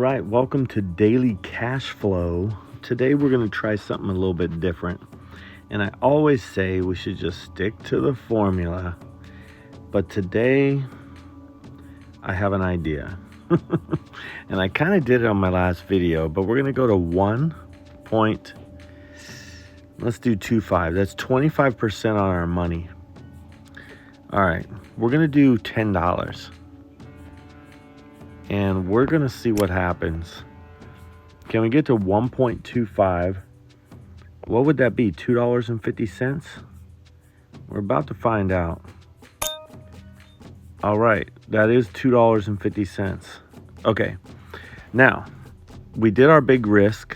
right, welcome to Daily Cash Flow. Today we're going to try something a little bit different. And I always say we should just stick to the formula. But today I have an idea. And I kind of did it on my last video, but we're going to go to 1.25. That's 25% on our money. All right, we're going to do $10. And we're going to see what happens. Can we get to 1.25? What would that be? $2.50? We're about to find out. All right, that is $2.50. Okay, now, we did our big risk.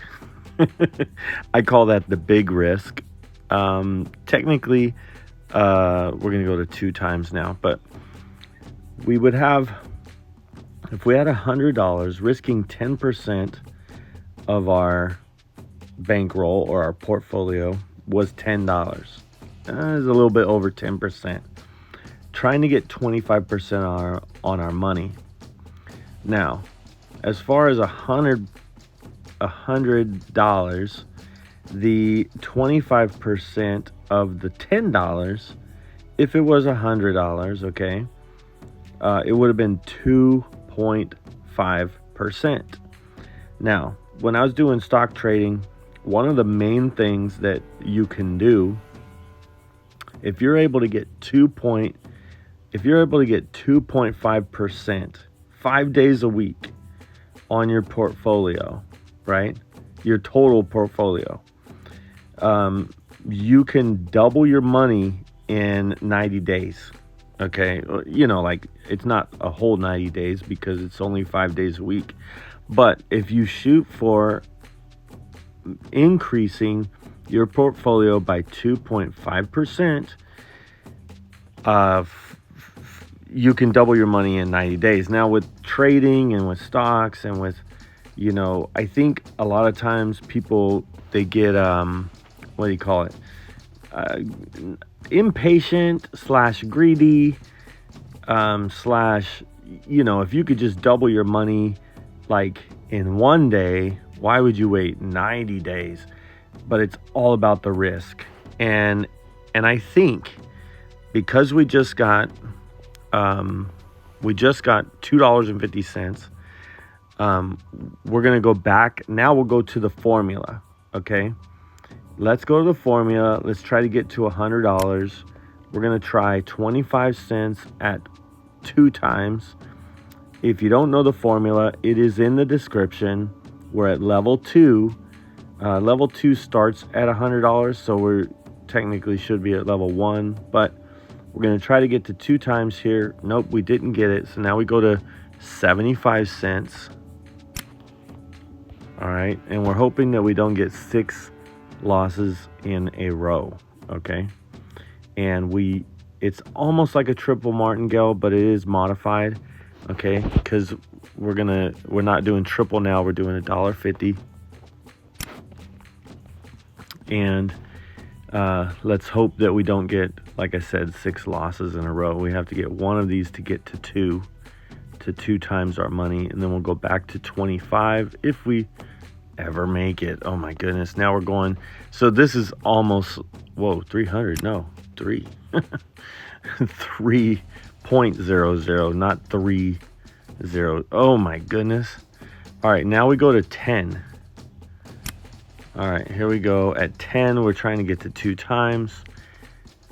I call that the big risk. Technically, we're going to go to 2 times now, but we would have... If we had $100, risking 10% of our bankroll or our portfolio was $10. That is a little bit over 10%. Trying to get 25% on our money. Now, as far as $100, the 25% of the $10, if it was $100, okay, it would have been 2.5%. Now, when I was doing stock trading, one of the main things that you can do, if you're able to get 2.5% 5 days a week on your portfolio, right? Your total portfolio, you can double your money in 90 days. Okay, you know, like it's not a whole 90 days because it's only 5 days a week. But if you shoot for increasing your portfolio by 2.5%, you can double your money in 90 days. Now with trading and with stocks and with, you know, I think a lot of times people, they get, what do you call it? Impatient / greedy / you know, if you could just double your money like in 1 day, why would you wait 90 days? But it's all about the risk. And I think because we just got $2.50, we're gonna go back. Now we'll go to the formula. Okay, let's go to the formula. Let's try to get to $100. We're going to try 25 cents at 2 times. If you don't know the formula, it is in the description. We're at level 2. Level 2 starts at $100, so we're technically should be at level 1. But we're going to try to get to 2 times here. Nope, we didn't get it. So now we go to 75 cents. All right, and we're hoping that we don't get 6 losses in a row. Okay, and it's almost like a triple martingale, but it is modified. Okay, because we're not doing triple now, we're doing $1.50. And let's hope that we don't get, like I said, 6 losses in a row. We have to get one of these to get to 2 times our money, and then we'll go back to 25 if we ever make it. Oh my goodness, now we're going, so this is almost, whoa, 300, no, 3 3.00, not 30. Oh my goodness. All right, now we go to 10. All right, here we go. At 10, we're trying to get to 2 times.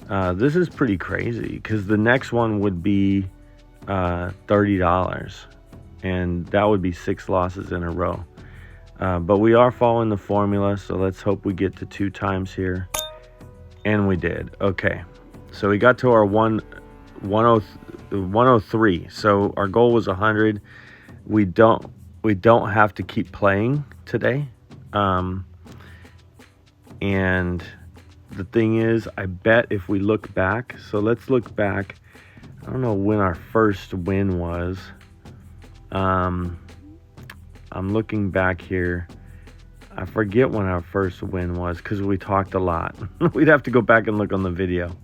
This is pretty crazy because the next one would be $30, and that would be 6 losses in a row. But we are following the formula, so let's hope we get to 2 times here. And we did. Okay, so we got to our 103. So our goal was 100. We don't have to keep playing today. And the thing is, I bet if we look back, so let's look back. I don't know when our first win was. I'm looking back here. I forget when our first win was because we talked a lot. We'd have to go back and look on the video.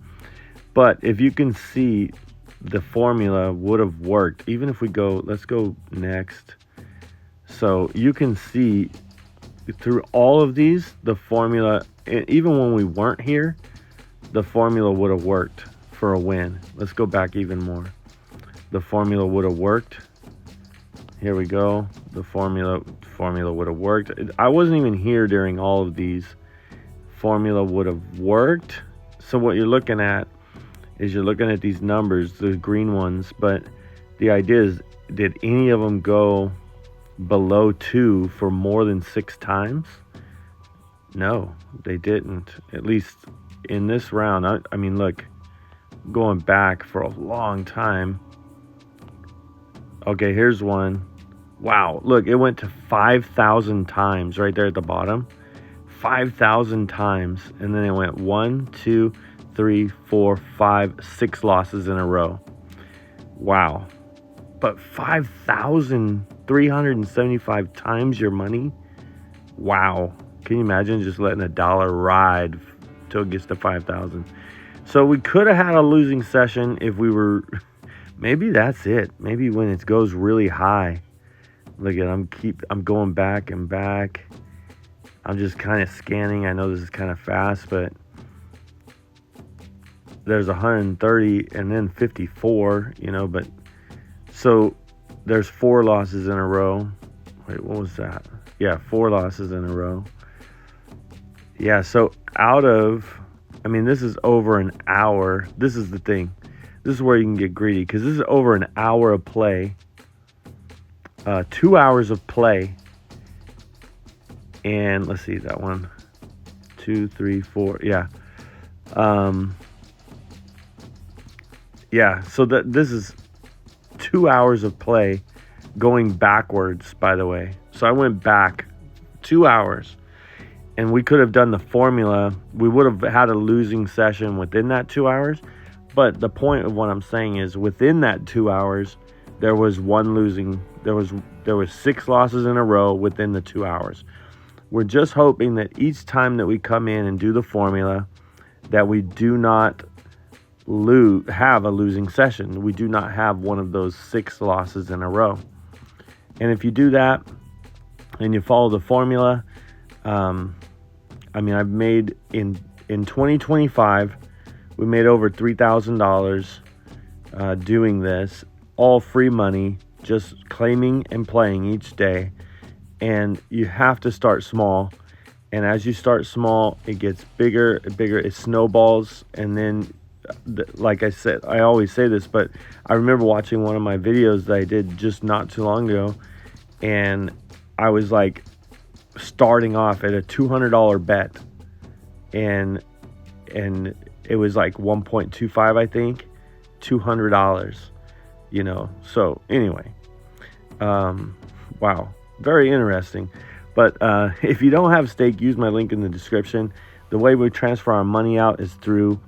But if you can see, the formula would have worked. Even if we go, let's go next. So you can see through all of these, the formula, even when we weren't here, the formula would have worked for a win. Let's go back even more. The formula would have worked. Here we go. The formula would have worked. I wasn't even here during all of these. Formula would have worked. So what you're looking at is you're looking at these numbers, the green ones, but the idea is, did any of them go below 2 for more than 6 times? No, they didn't. At least in this round. I mean, look, going back for a long time. Okay, here's one. Wow, look, it went to 5,000 times right there at the bottom. 5,000 times, and then it went 1, 2, 3, 4, 5, 6 losses in a row. Wow. But 5,375 times your money? Wow. Can you imagine just letting $1 ride till it gets to 5,000? So we could have had a losing session if we were, maybe that's it. Maybe when it goes really high. Look at, I'm going back and back. I'm just kind of scanning. I know this is kind of fast, but there's 130 and then 54, but so there's 4 losses in a row. Wait, what was that? Yeah, 4 losses in a row. Yeah, so this is over an hour. This is the thing. This is where you can get greedy, because this is over an hour of play. 2 hours of play. And let's see, that one. 2, 3, 4. Yeah. Yeah, so this is 2 hours of play going backwards, by the way. So I went back 2 hours, and we could have done the formula. We would have had a losing session within that 2 hours. But the point of what I'm saying is, within that 2 hours, there was one losing. There was 6 losses in a row within the 2 hours. We're just hoping that each time that we come in and do the formula, that we do not have a losing session. We do not have one of those 6 losses in a row. And if you do that and you follow the formula, I've made in 2025, we made over $3,000 doing this, all free money, just claiming and playing each day. And you have to start small. And as you start small, it gets bigger and bigger. It snowballs. And then, like I said, I always say this, but I remember watching one of my videos that I did just not too long ago. And I was like starting off at a $200 bet. And it was like 1.25, I think, $200, So anyway, wow. Very interesting. But if you don't have stake, use my link in the description. The way we transfer our money out is through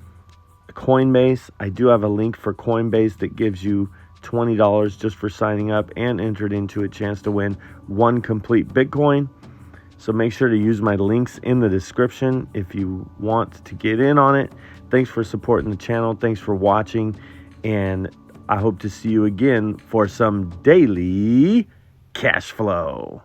Coinbase. I do have a link for Coinbase that gives you $20 just for signing up and entered into a chance to win 1 complete Bitcoin. So make sure to use my links in the description if you want to get in on it. Thanks for supporting the channel. Thanks for watching. And I hope to see you again for some daily cash flow.